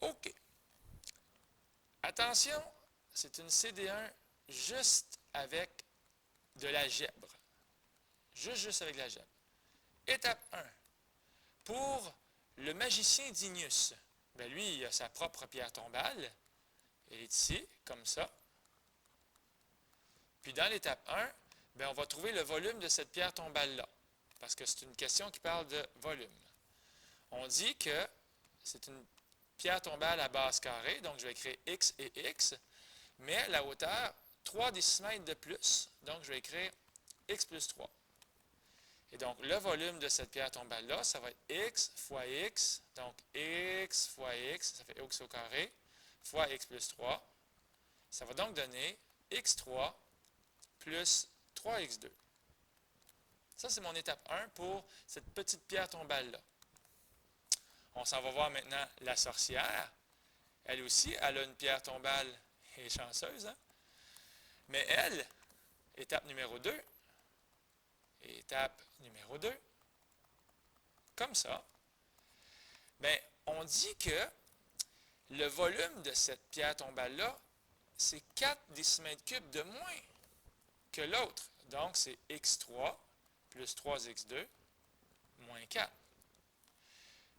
OK. Attention, c'est une CD1 juste avec de l'algèbre. Juste avec de l'algèbre. Étape 1. Pour le magicien d'Ignus, ben lui, il a sa propre pierre tombale. Elle est ici, comme ça. Puis dans l'étape 1, ben on va trouver le volume de cette pierre tombale-là. Parce que c'est une question qui parle de volume. On dit que c'est une pierre tombale à base carrée, donc je vais écrire x et x, mais la hauteur, 3 décimètres de plus, donc je vais écrire x plus 3. Et donc, le volume de cette pierre tombale-là, ça va être x fois x, donc x fois x, ça fait x au carré, fois x plus 3. Ça va donc donner x3 plus 3x2. Ça, c'est mon étape 1 pour cette petite pierre tombale-là. On s'en va voir maintenant la sorcière. Elle aussi, elle a une pierre tombale, elle est chanceuse, hein? Mais elle, étape numéro 2, étape numéro 2, comme ça, bien, on dit que le volume de cette pierre tombale-là, c'est 4 décimètres cubes de moins que l'autre. Donc, c'est x3 plus 3x2 moins 4.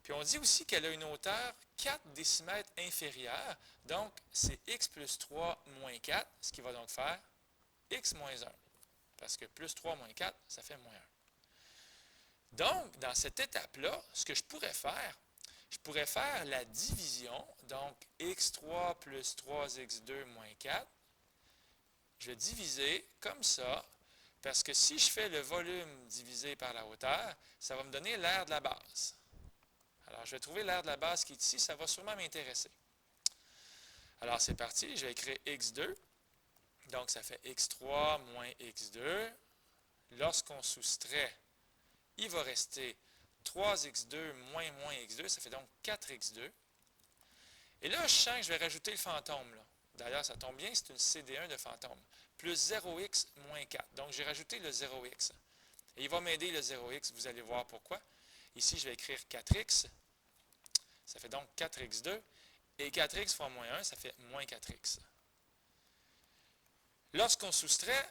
Puis on dit aussi qu'elle a une hauteur 4 décimètres inférieure, donc c'est x plus 3 moins 4, ce qui va donc faire x moins 1. Parce que plus 3 moins 4, ça fait moins 1. Donc, dans cette étape-là, ce que je pourrais faire la division, donc x3 plus 3x2 moins 4. Je vais diviser comme ça, parce que si je fais le volume divisé par la hauteur, ça va me donner l'aire de la base. Alors, je vais trouver l'aire de la base qui est ici, ça va sûrement m'intéresser. Alors, c'est parti, je vais écrire x2. Donc, ça fait x3 moins x2. Lorsqu'on soustrait, il va rester 3x2 moins x2, ça fait donc 4x2. Et là, je sens que je vais rajouter le fantôme. D'ailleurs, ça tombe bien, c'est une CD1 de fantôme. Plus 0x moins 4. Donc, j'ai rajouté le 0x. Et il va m'aider le 0x, vous allez voir pourquoi. Ici, je vais écrire 4x. Ça fait donc 4x2. Et 4x fois moins 1, ça fait moins 4x. Lorsqu'on soustrait,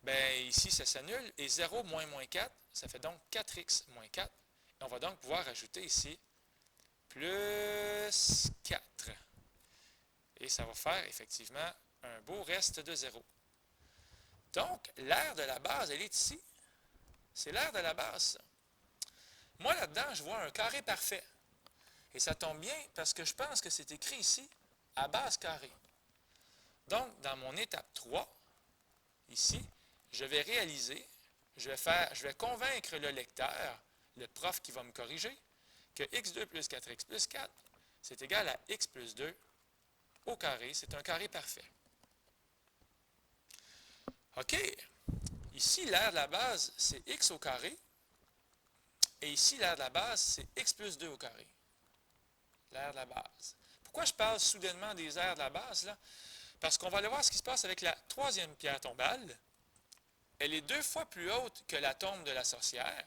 bien ici, ça s'annule. Et 0 moins 4, ça fait donc 4x moins 4. Et on va donc pouvoir ajouter ici plus 4. Et ça va faire effectivement un beau reste de 0. Donc, l'aire de la base, elle est ici. C'est l'aire de la base, ça. Moi, là-dedans, je vois un carré parfait. Et ça tombe bien parce que je pense que c'est écrit ici, à base carrée. Donc, dans mon étape 3, ici, je vais réaliser, je vais convaincre le lecteur, le prof qui va me corriger, que x2 plus 4x plus 4, c'est égal à x plus 2 au carré. C'est un carré parfait. OK. Ici, l'aire de la base, c'est x au carré. Et ici, l'aire de la base, c'est x plus 2 au carré. L'aire de la base. Pourquoi je parle soudainement des aires de la base, là? Parce qu'on va aller voir ce qui se passe avec la troisième pierre tombale. Elle est 2 fois plus haute que la tombe de la sorcière.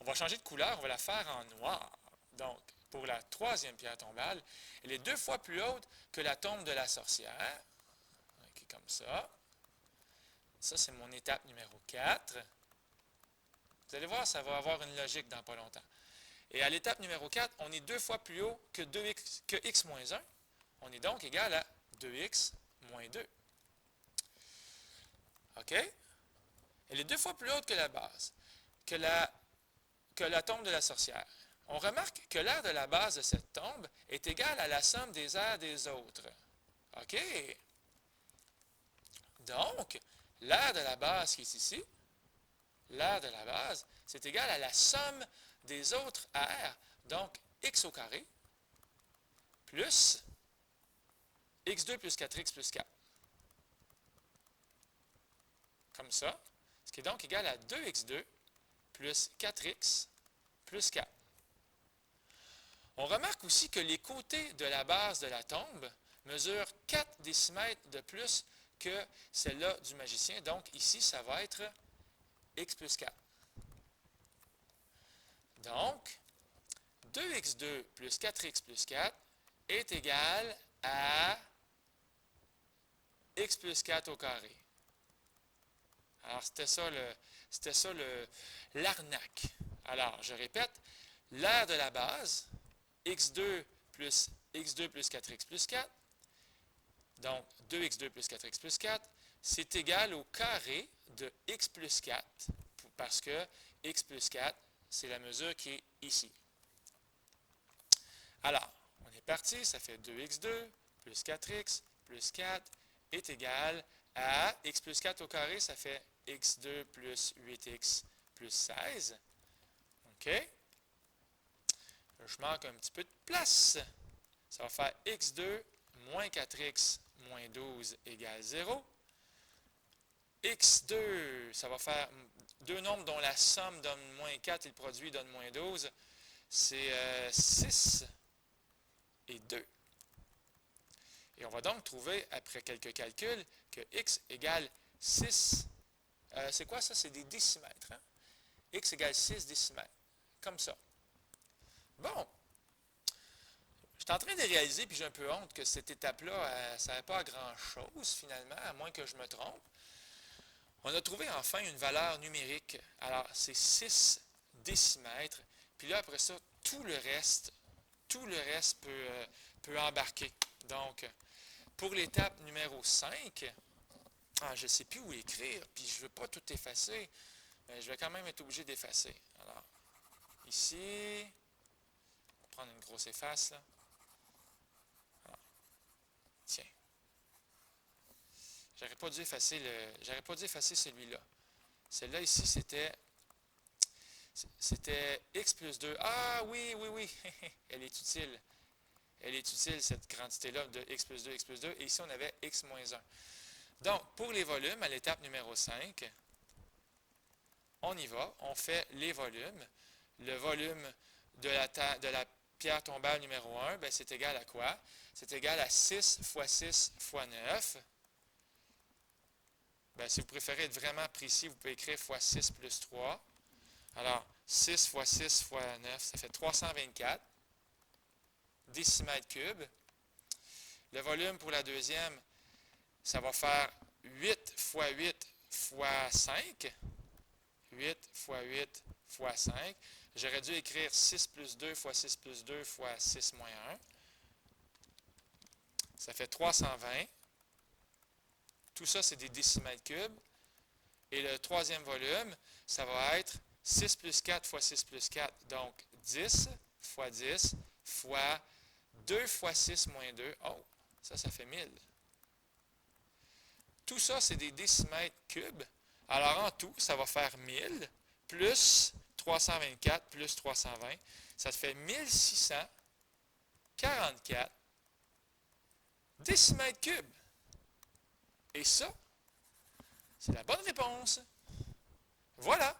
On va changer de couleur, on va la faire en noir. Donc, pour la troisième pierre tombale, elle est 2 fois plus haute que la tombe de la sorcière. OK, comme ça. Ça, c'est mon étape numéro 4. Vous allez voir, ça va avoir une logique dans pas longtemps. Et à l'étape numéro 4, on est 2 fois plus haut que x moins 1. On est donc égal à 2x moins 2. OK? Elle est 2 fois plus haute que la base, que la tombe de la sorcière. On remarque que l'aire de la base de cette tombe est égale à la somme des aires des autres. OK? Donc, l'aire de la base qui est ici, l'aire de la base, c'est égal à la somme des autres aires, donc x au carré, plus x2 plus 4x plus 4. Comme ça, ce qui est donc égal à 2x2 plus 4x plus 4. On remarque aussi que les côtés de la base de la tombe mesurent 4 décimètres de plus que celle-là du magicien. Donc, ici, ça va être x plus 4. Donc, 2x2 plus 4x plus 4 est égal à x plus 4 au carré. Alors, c'était ça l'arnaque. Alors, je répète, l'aire de la base, x2 plus 4x plus 4, donc 2x2 plus 4x plus 4, c'est égal au carré de x plus 4, parce que x plus 4, c'est la mesure qui est ici. Alors, on est parti, ça fait 2x2 plus 4x plus 4 est égal à x plus 4 au carré, ça fait x2 plus 8x plus 16. OK? Je manque un petit peu de place. Ça va faire x2 moins 4x moins 12 égale 0. x2, ça va faire deux nombres dont la somme donne moins 4 et le produit donne moins 12. C'est 6 et 2. Et on va donc trouver, après quelques calculs, que x égale 6. C'est quoi ça? C'est des décimètres. Hein? X égale 6 décimètres. Comme ça. Bon. Je suis en train de réaliser, puis j'ai un peu honte, que cette étape-là, ça ne servait pas à grand-chose, finalement, à moins que je me trompe. On a trouvé enfin une valeur numérique. Alors, c'est 6 décimètres. Puis là, après ça, tout le reste peut embarquer. Donc, pour l'étape numéro 5, je ne sais plus où écrire, puis je ne veux pas tout effacer, mais je vais quand même être obligé d'effacer. Alors, ici, on va prendre une grosse efface, là. Alors, tiens. J'aurais pas dû effacer celui-là. Celui-là ici, c'était x plus 2. Ah oui, oui, oui, elle est utile. Elle est utile, cette quantité-là de x plus 2, x plus 2. Et ici, on avait x moins 1. Donc, pour les volumes, à l'étape numéro 5, on y va, on fait les volumes. Le volume de la pierre tombale numéro 1, ben, c'est égal à quoi? C'est égal à 6 fois 6 fois 9. Ben, si vous préférez être vraiment précis, vous pouvez écrire fois 6 plus 3. Alors, 6 fois 6 fois 9, ça fait 324 décimètres cubes. Le volume pour la deuxième, ça va faire 8 fois 8 fois 5. 8 fois 8 fois 5. J'aurais dû écrire 6 plus 2 fois 6 plus 2 fois 6 moins 1. Ça fait 320. Tout ça, c'est des décimètres cubes. Et le troisième volume, ça va être 6 plus 4 fois 6 plus 4. Donc, 10 fois 10 fois 2 fois 6 moins 2. Oh, ça fait 1000. Tout ça, c'est des décimètres cubes. Alors, en tout, ça va faire 1000 plus 324 plus 320. Ça te fait 1644 décimètres cubes. Et ça, c'est la bonne réponse. Voilà.